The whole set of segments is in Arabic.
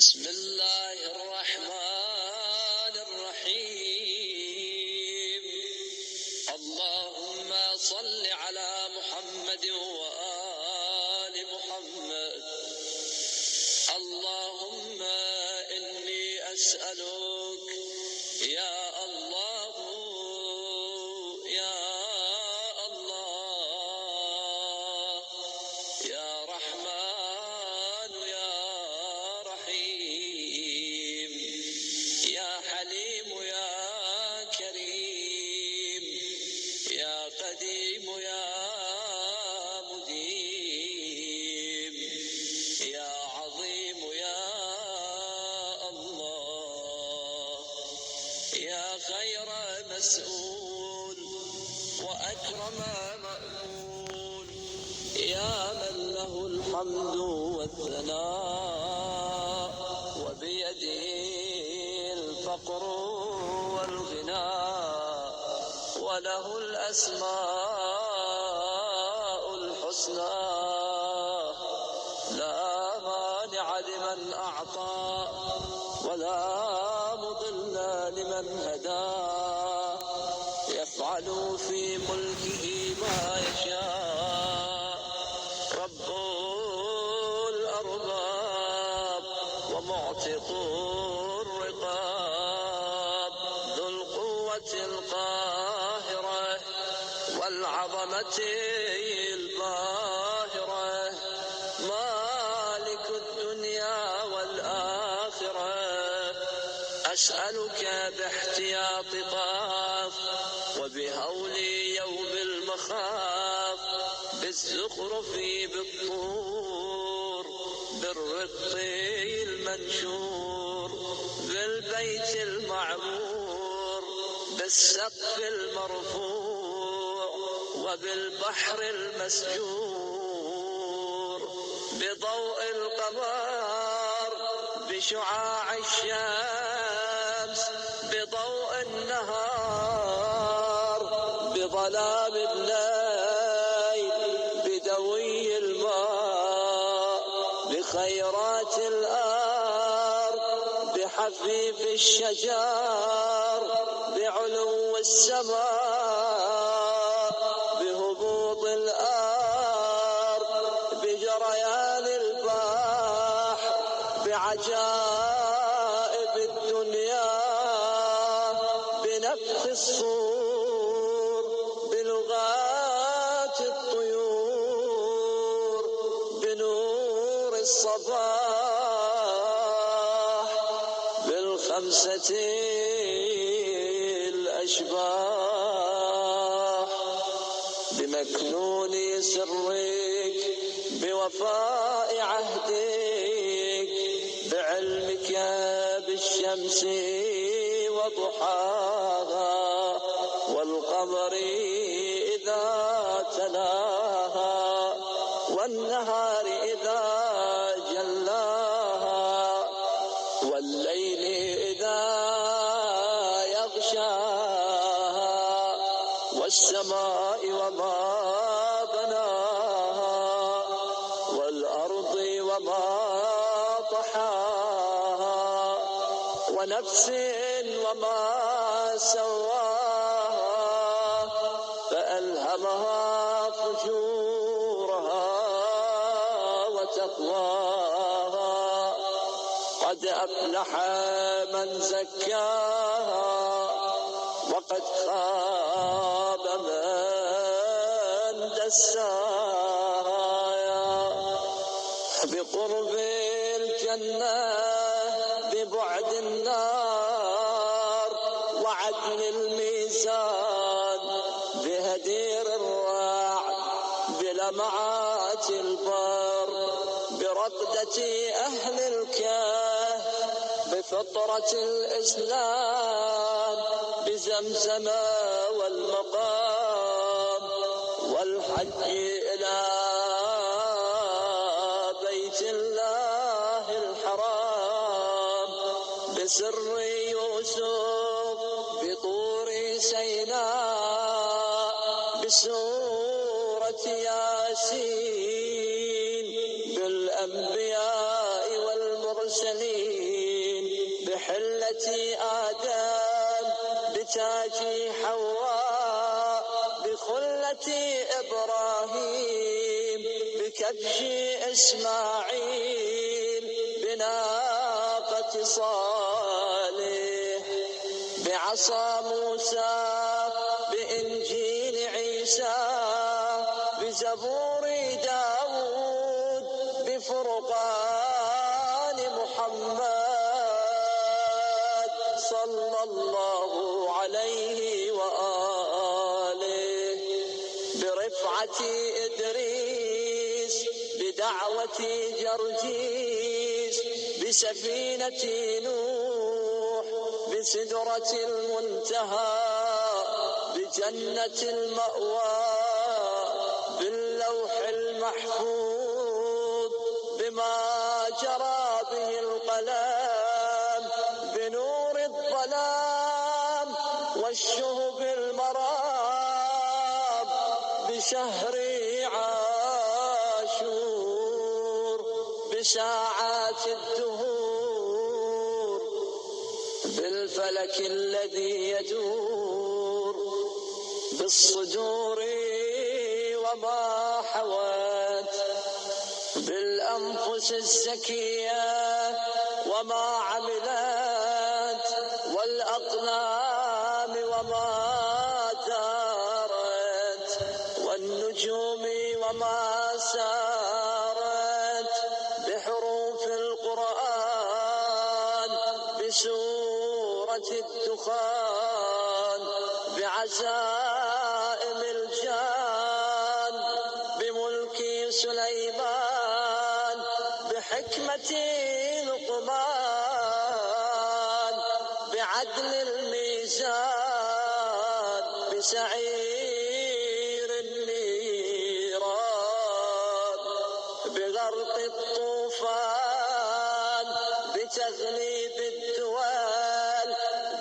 بسم الله الرحمن الرحيم. اللهم صل على محمد وآل محمد. اللهم إني أسألك يا الله يا الله يا رحمن يا رحيم يا حليم يا كريم يا قديم يا مديم يا عظيم يا الله يا خير مسؤول وأكرم مأمول يا من له الحمد والثناء وبيده الفقر والغناء وله الأسماء الحسنى لا مانع لمن أعطى ولا مضل لمن هدى يفعل في ملكه ما يشاء رب الأرباب ومعتق الرقاب ذو القوة القاهرة والعظمة الباهرة مالك الدنيا والآخرة أسألك باحتياط طاف وبهول يوم المخاف بالزخرف بالطور بالرق المنشور بالبيت المعمور بالسقف المرفوع وبالبحر المسجور بضوء القمر بشعاع الشمس بضوء النهار بظلام الليل بدوي الماء بخيرات الأرض بحفيف الشجر بعلو السماء بهبوط الأرض بجريان البحر بعجائب الدنيا بنفخ الصور بلغات الطيور بنور الصباح بالخمسة الأشباح بمكنون سرك بوفاء عهدك بعلمك بالشمس وضحاها والقمر إذا تلاها والنهار إذا جلاها والليل إذا يغشاها والسماء وما بناها والأرض وما طحاها ونفس وما سواها فألهمها فجورها وتقواها قد أفلح من زكاها وقد خاب من دساها بقرب الجنة ببعد النار وعدل الميزان بهدير الرعد بلمعات البر برقدة أهل الكهف بفطرة الإسلام بزمزم والمقام والحج إلى بيت الله الحرام بسر يوسف بطور سيناء بسورة ياسين بالأنبياء والمرسلين المرسلين بحلة آدم بتاج حواء بخلة إبراهيم بكبش إسماعيل بناقة صالح بعصا موسى بإنجيل عيسى بزبور داود بفرقان محمد صلى الله عليه وآله برفعة إدريس بدعوة جرجيس بسفينة نوح بسدرة المنتهى بجنة المأوى باللوح المحفوظ بما جرى به القلم بنور الظلام والشهب المرام بشهر عاشور بساعات الدهور بالفلك الذي يدور بالصدور وما حوت بالأنفس الزكية وما عملت والأقلام وما دارت والنجوم وما سارت بحروف القرآن بسورة الدخان بعزائم الجان بملك سليمان بحكمة لقمان بعدل الميزان بسعير النيران بغرق الطوفان بتغليب الدول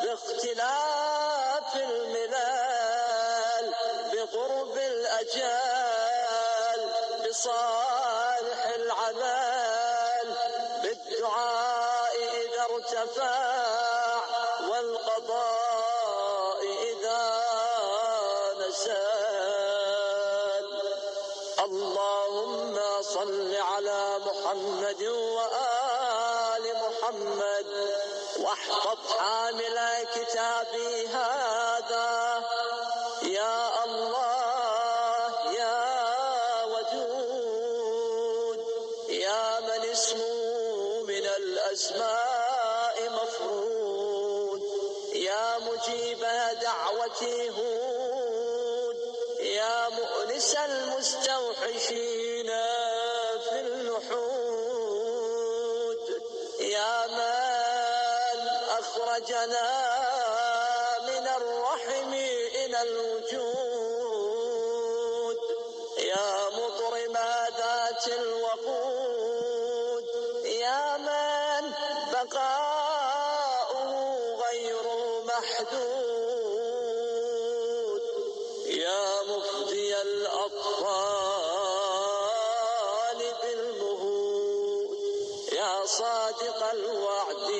باختلاف الملل بقرب الأجل بصالح العمل بالدعاء إذا ارتفع والقضاء إذا نزل اللهم صل على محمد وآل محمد واحفظ حامل كتابي هذا يا الله يا ودود يا من اسمه من الأسماء مفروض يا مجيب دعوة هود يا مؤنس المستوحشين في اللحود يا من أخرجنا من الرحم إلى الوجود يا مضرم ذات الوقود يا من بقاؤه غير محدود يا مفدي الأطفال بالمهود يا صادق الوعد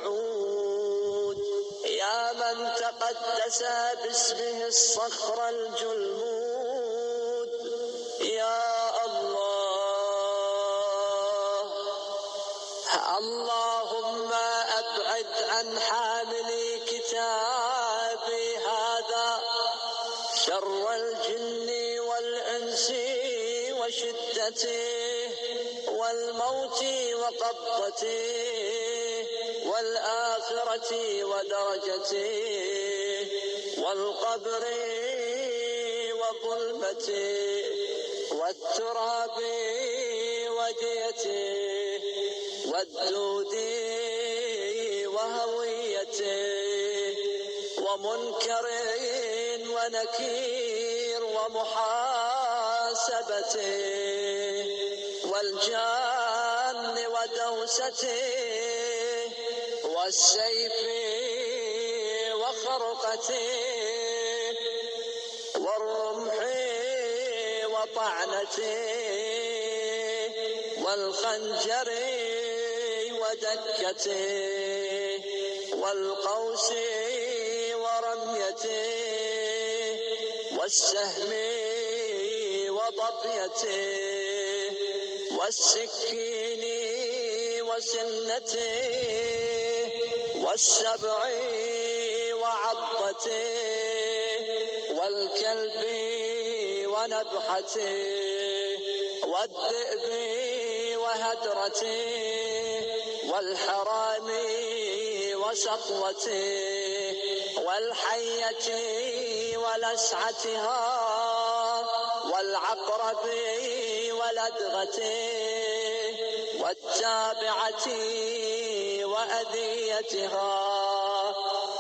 والوعود يا من تقدس باسمه الصخر الجلمود يا الله اللهم أبعد عن حامل كتابي هذا شر الجن والإنس وشدته والموت وقبضته والآخرة ودرجته والقبر وظلمته والتراب وديته والدود وهويته ومنكر ونكير ومحاسبته والجان ودوسته والسيف وخرقته والرمح وطعنته والخنجر ودكته والقوس ورميته والسهم وطفيته والسكين وسنته والسبع وعضته والكلب ونبحته والذئب وهدرته والحرام وسطوته والحية ولسعتها والعقرب ولدغته والتابعة وأذيتها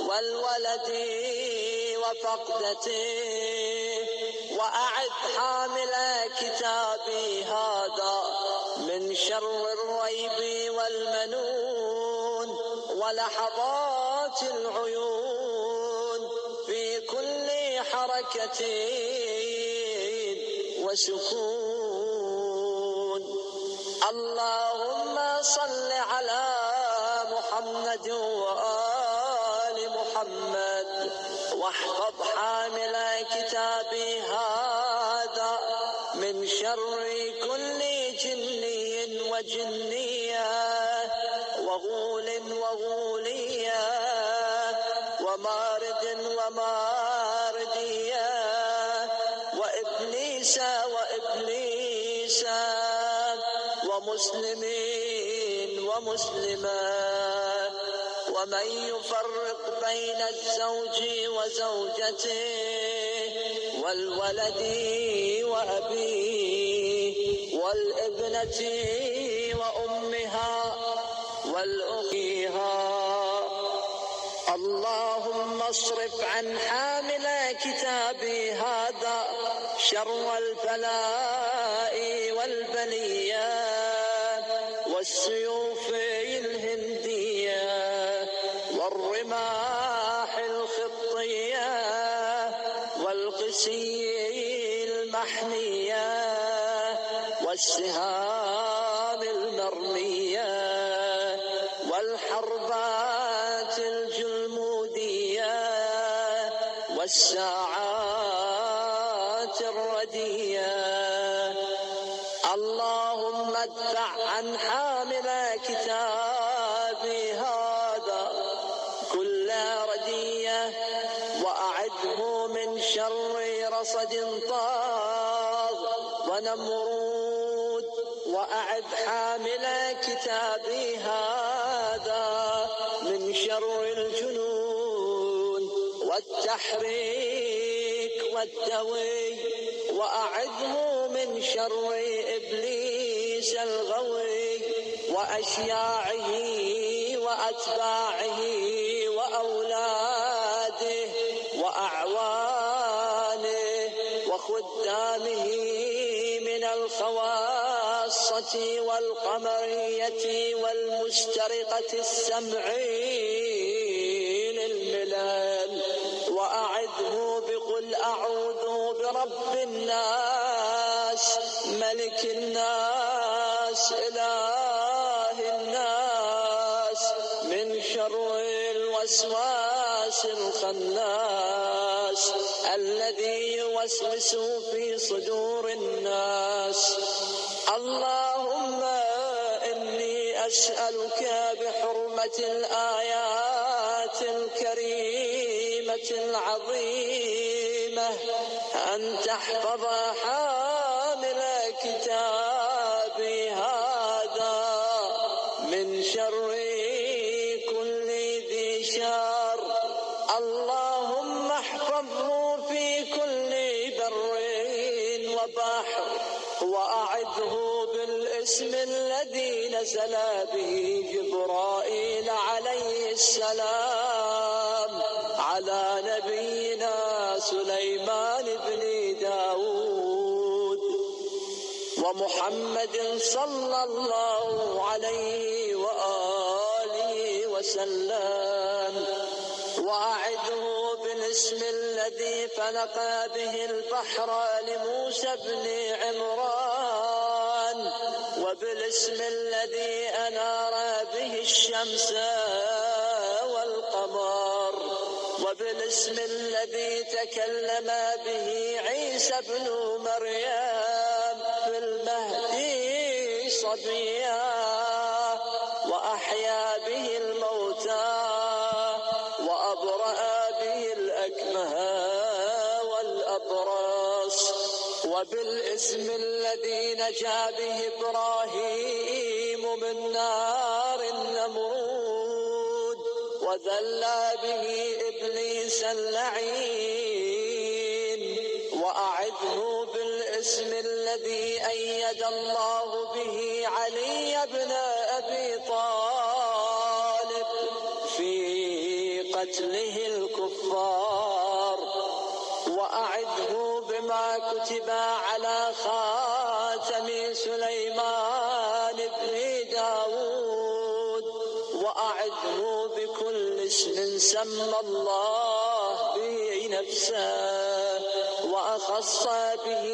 والولد وفقدته. وأعد حامل كتابي هذا من شر الريب والمنون ولحظات العيون في كل حركة وسكون. اللهم صل على محمد وآل محمد واحفظ حامل كتابي هذا من شر كل جني وجنية وغول وغولية ومارد وماردية وإبليس وإبليسا ومسلمين ومسلمات ومن يفرق بين الزوج وزوجته والولد وأبيه والابنة وأمها والأخيها. اللهم اصرف عن حامل كتابي هذا شر البلاء والبلية والسيوف الهندية والرماح الخطية والقسي المحمية والسهام المرمية والحربات الجلمودية والساعات الردية. اللهم ادفع عن حامل كتابي هذا كل ردية وأعده من شر رصد طاغ ونمرود. وأعد حامل كتابي هذا من شر الجنون والتحريك والدوي وأعده من شر إبليس الغوي وأشياعه وأتباعه وأولاده وأعوانه وخدامه من الخواصة والقمرية والمسترقة السمعين الملل. وأعده بقل أعوذ برب الناس ملك الناس إله الناس من شر الوسواس الخناس الذي يوسوس في صدور الناس. اللهم إني أسألك بحرمة الآيات الكريمة العظيمة أن تحفظ حامل كتابي هذا من شر كل ذي شر. اللهم احفظه في كل بر وبحر وأعده بالاسم الذي نزل به جبرائيل عليه السلام على نبينا سليمان بن داود ومحمد صلى الله عليه وآله وسلم. وأعده بالاسم الذي فلق به البحر لموسى بن عمران وبالاسم الذي أنار به الشمس والقمر، وبالاسم الذي تكلم به عيسى ابن مريم في المهد صبيا، وأحيا به الموتى، وأبرأ به الأكمه والأبرص، وبالاسم الذي نجا به إبراهيم من نار النمرود، وذل به إبليس اللعين، وأعده بالاسم الذي أيد الله به علي بن أبي طالب في قتله الكفار، وأعده بما كتب على خاتم سليمان بن داود، وأعده بكل اسم سمى الله به نفسه وأخص به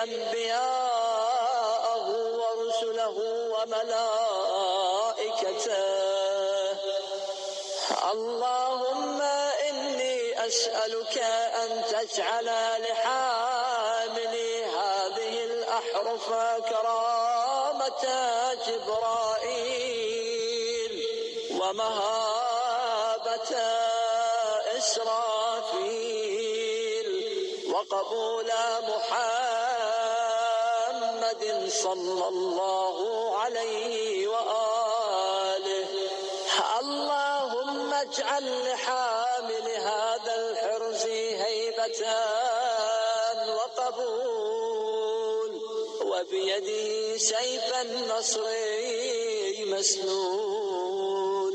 أنبياءه ورسله وملائكته. اللهم إني أسألك أن تجعل لحامل هذه الأحرف كرامة جبرائيل، ومهابة إسرافيل، وقبول محمد صلى الله عليه وآله. اللهم اجعل لحامل هذا الحرز هيبة وقبول، وبيده سيف النصر مسلول،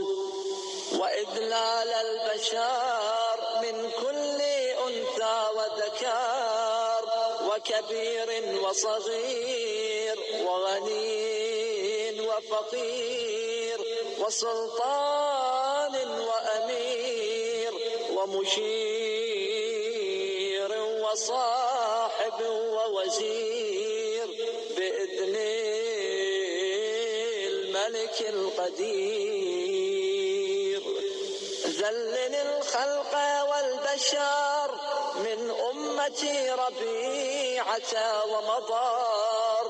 وإذلال البشر من كل أنثى وذكر، وكبير وصغير، وغني وفقير، وسلطان وأمير، ومشير وصاحب ووزير، بإذن الملك القدير. ذلل الخلق والبشر من أمتي ربيعة ومضار،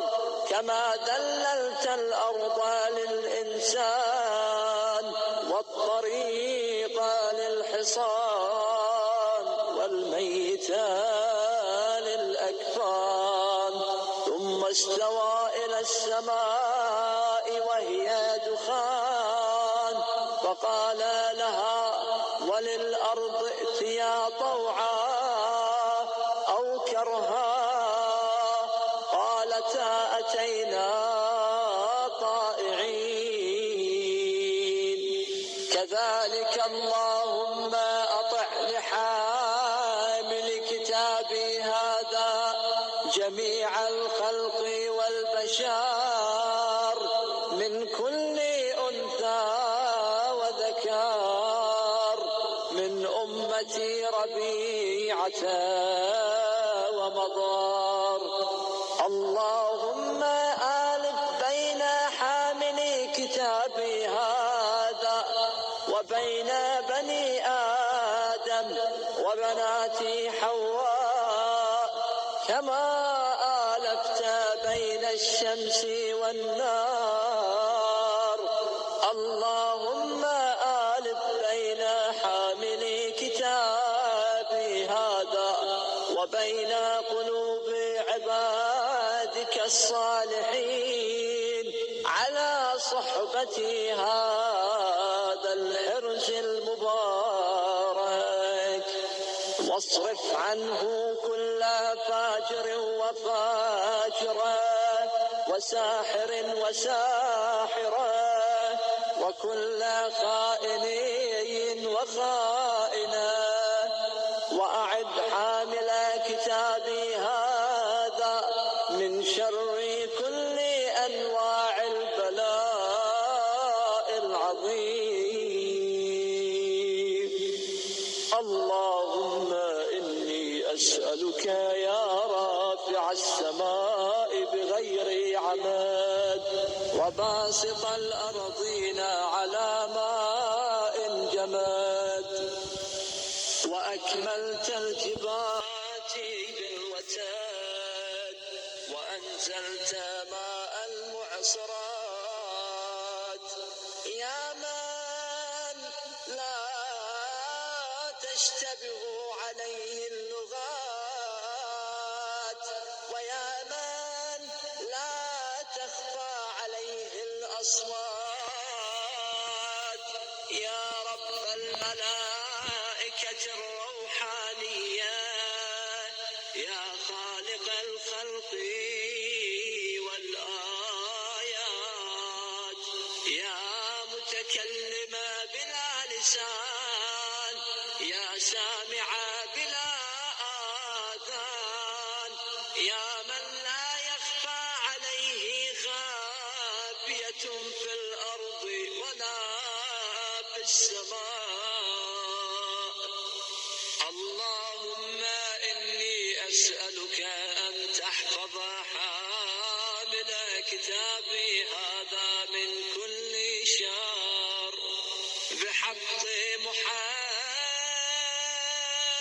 كما ذللت الأرض للإنسان، والطريق للحصان، والميت للأكفان. ثم استوى إلى السماء وهي دخان، فقال لها وللأرض ائتيا طوعا أو كرها، قالتا أتينا طائعين. كذلك اللهم أطع لحامل كتابي هذا جميع الخلق والبشر من كل أنثى وذكر، من أمتي ربيعة ومضار. اللهم آلف بين حامل كتابي هذا وبين بني آدم وبنات حواء، كما آلفت بين الشمس والنار. اللهم آلف بين حامل كتابي هذا وبين قلوب عبادك الصالحين على صحبة هذا الحرز المبارك، واصرف عنه كل فاجر وفاجرة، وساحر وساحرة، وكل خائن وخائنة. وأعد حامل كتابي هذا من شر كل أنواع البلاء العظيم. اللهم إني أسألك يا رافع السماء بغير عمل وباسط الأرضين على ماء جمد وأكملت الجبال بالوتد وأنزلت ماء المعصرات يا من لا تشتبه عليه اللغات ويا من لا تخفى عليه الأصوات يا رب الملائكة الروحانية يا خالق الخلق والآيات يا متكلم بلا لسان يا سامع بلا آذان يا من لا يخفى عليه خافية في الأرض ولا في السماء اللهم إني أسألك أن تحفظ حامل كتابي هذا من كل شر بحق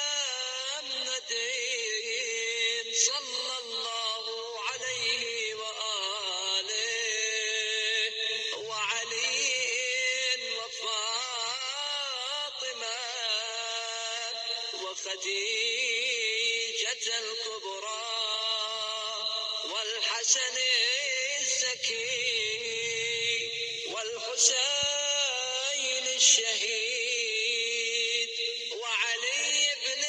محمد صلى الله عليه وآله وعلي وفاطمة وخديجة الكبرى والحسن الزكي والحسين الشهيد وعلي بن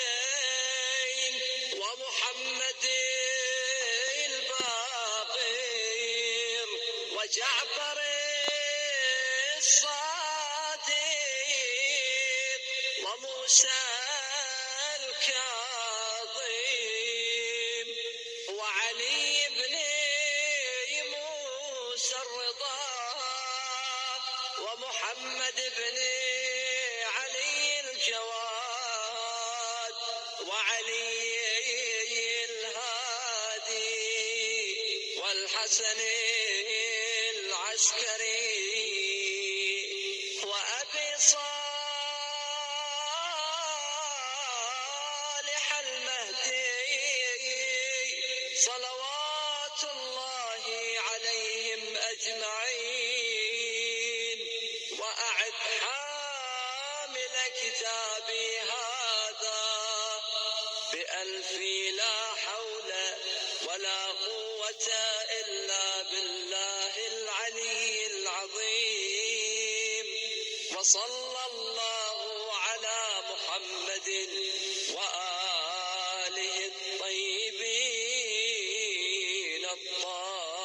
الحسين ومحمد الباقر وجعفر الصادق وموسى الكاظم وعلي بن موسى الرضا ومحمد بن علي الجواد وعلي الهادي والحسن العسكري وأبي صالح المهدي صلوات الله عليهم أجمعين وأعد حامل كتابي هذا بألف لا حول ولا قوة إلا بالله العلي العظيم وصلى الله على محمد وآله الطيبين الطاهرين